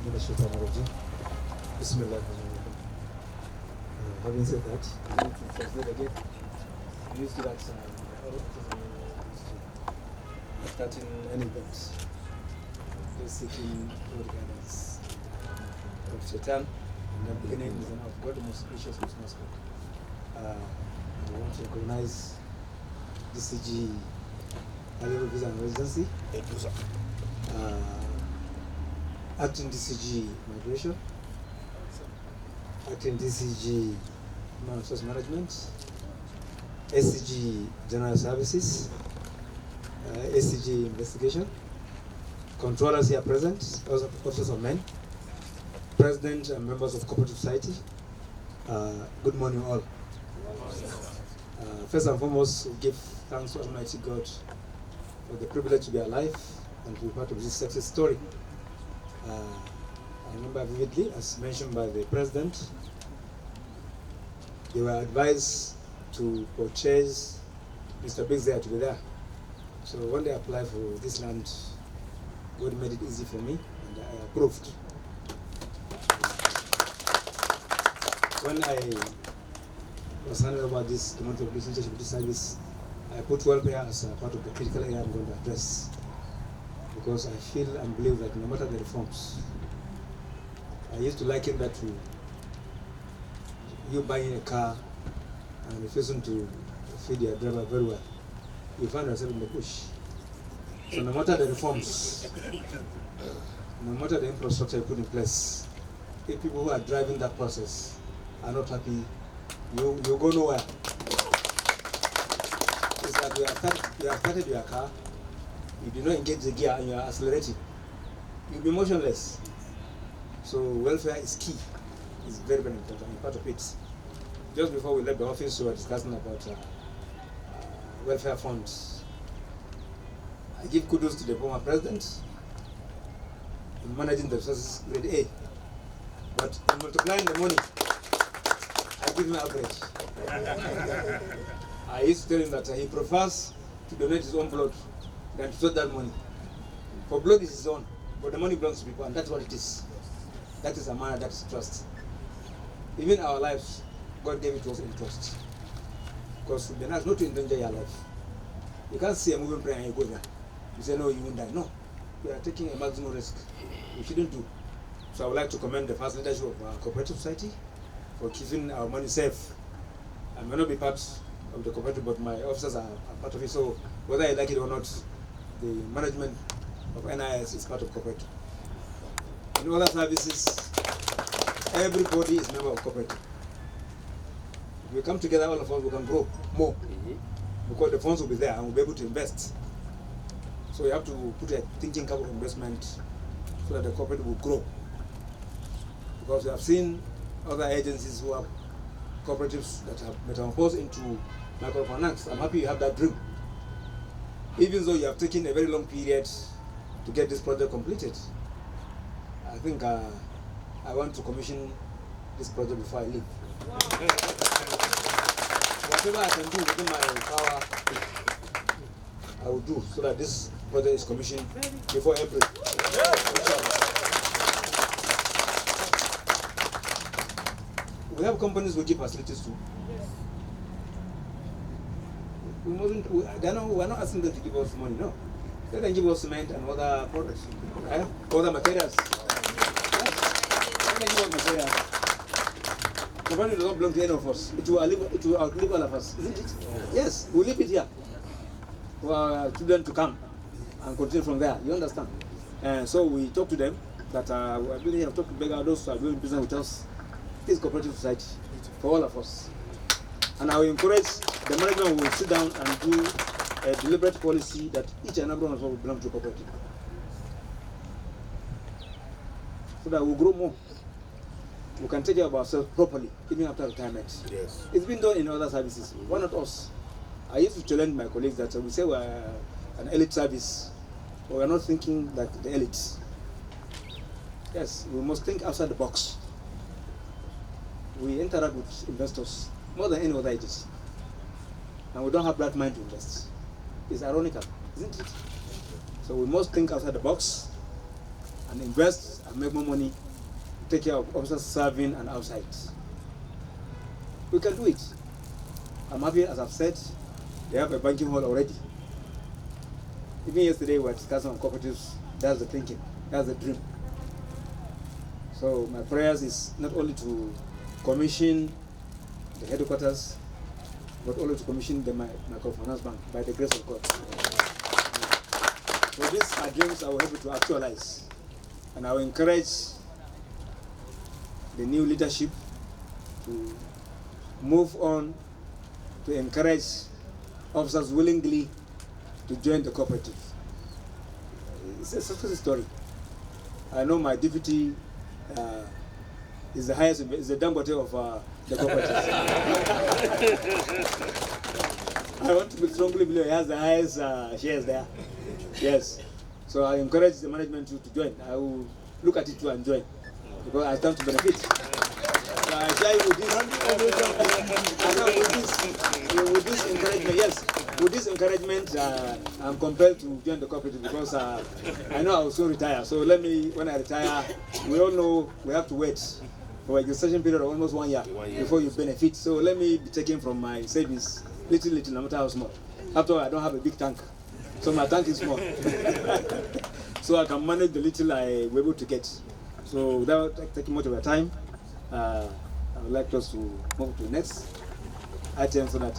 من الشيطان الرجيم بسم الله الرحمن الرحيم. Having said that, I need to translate again. I'm used to that starting any event, just seeking God guidance of Shaitan, and the beginning is of God, the most gracious, most merciful. I want to recognize DCG High-Level Visa and Residency, Abuja. Acting DCG Migration, Acting DCG Human Resource Management, SCG General Services, SCG Investigation, controllers here present, also officers of men, president and members of Cooperative Society. Good morning all. First and foremost, we give thanks to Almighty God for the privilege to be alive and to be part of this success story. I remember vividly, as mentioned by the president, they were advised to purchase Mr. Biggs there to be there. So when they applied for this land, God made it easy for me, and I approved. When I was handed over this amount of relationship with this service, I put welfare as a part of the critical area I'm going to address, because I feel and believe that no matter the reforms, I used to liken that to you buying a car and refusing to feed your driver very well. You find yourself in the bush. So no matter the reforms, no matter the infrastructure you put in place, if people who are driving that process are not happy, you go nowhere. It's like you have started your car, you do not engage the gear and you are accelerating. You'll be motionless. So welfare is key. It's very, very important, and part of it. Just before we left the office, we were discussing about welfare funds. I give kudos to the former president in managing the resources grade A. But in multiplying the money, I give him average. I used to tell him that he prefers to donate his own blood than to take that money. For blood is his own, but the money belongs to people, and that's what it is. That is a manner, that is trust. Even our lives, God gave it to us in trust. Because it would be nice not to endanger your life. You can't see a moving prayer and you go there. You say, no, you won't die. No, we are taking a maximum risk. We shouldn't do. So I would like to commend the first leadership of our Cooperative Society for keeping our money safe. I may not be part of the cooperative, but my officers are part of it. So whether I like it or not, the management of NIS is part of cooperative. In other services, everybody is a member of cooperative. If we come together, all of us, we can grow more, because the funds will be there and we'll be able to invest. So we have to put a thinking cap of investment so that the cooperative will grow. Because we have seen other agencies who have cooperatives that have metamorphosed into microfinance. I'm happy you have that dream. Even though you have taken a very long period to get this project completed, I think I want to commission this project before I leave. Whatever I can do within my power, I will do so that this project is commissioned before April. We have companies who give facilities too. We're not asking them to give us money, no. They can give us cement and other products, other materials. They can give us materials. The money does not belong to any of us. It will outlive all of us, isn't it? Yes, we leave it here for our children to come and continue from there. You understand? So we talk to them that I really have talked to beg those who are doing business with us. This Cooperative Society for all of us. And I will encourage the management will sit down and do a deliberate policy that each and every one of us will belong to cooperative. So that we'll grow more. We can take care of ourselves properly, even after retirement. Yes. It's been done in other services. Why not us? I used to challenge my colleagues that we say we're an elite service, but we're not thinking like the elites. Yes, we must think outside the box. We interact with investors more than any other agency. And we don't have that mind to invest. It's ironical, isn't it? So we must think outside the box and invest and make more money, take care of officers serving and outside. We can do it. I'm happy, as I've said, they have a banking hall already. Even yesterday we were discussing on cooperatives. That's the thinking, that's the dream. So my prayers is not only to commission the headquarters, but also to commission the microfinance bank by the grace of God. So these are dreams I will help you to actualize. And I will encourage the new leadership to move on to encourage officers willingly to join the cooperative. It's a success story. I know my deputy is the highest, is the Dangote of the cooperative. I want to strongly believe he has the highest shares there. Yes. So I encourage the management to join. I will look at it too and join because I stand to benefit. So I share with this encouragement. Yes, with this encouragement, I'm compelled to join the cooperative because I know I will soon retire. So let me, when I retire, we all know we have to wait for a gestation period of almost 1 year before you benefit. So let me be taken from my savings, little, no matter how small. After all, I don't have a big tank, so my tank is small. So I can manage the little I were able to get. So without taking much of your time, I would like us to move to the next item so that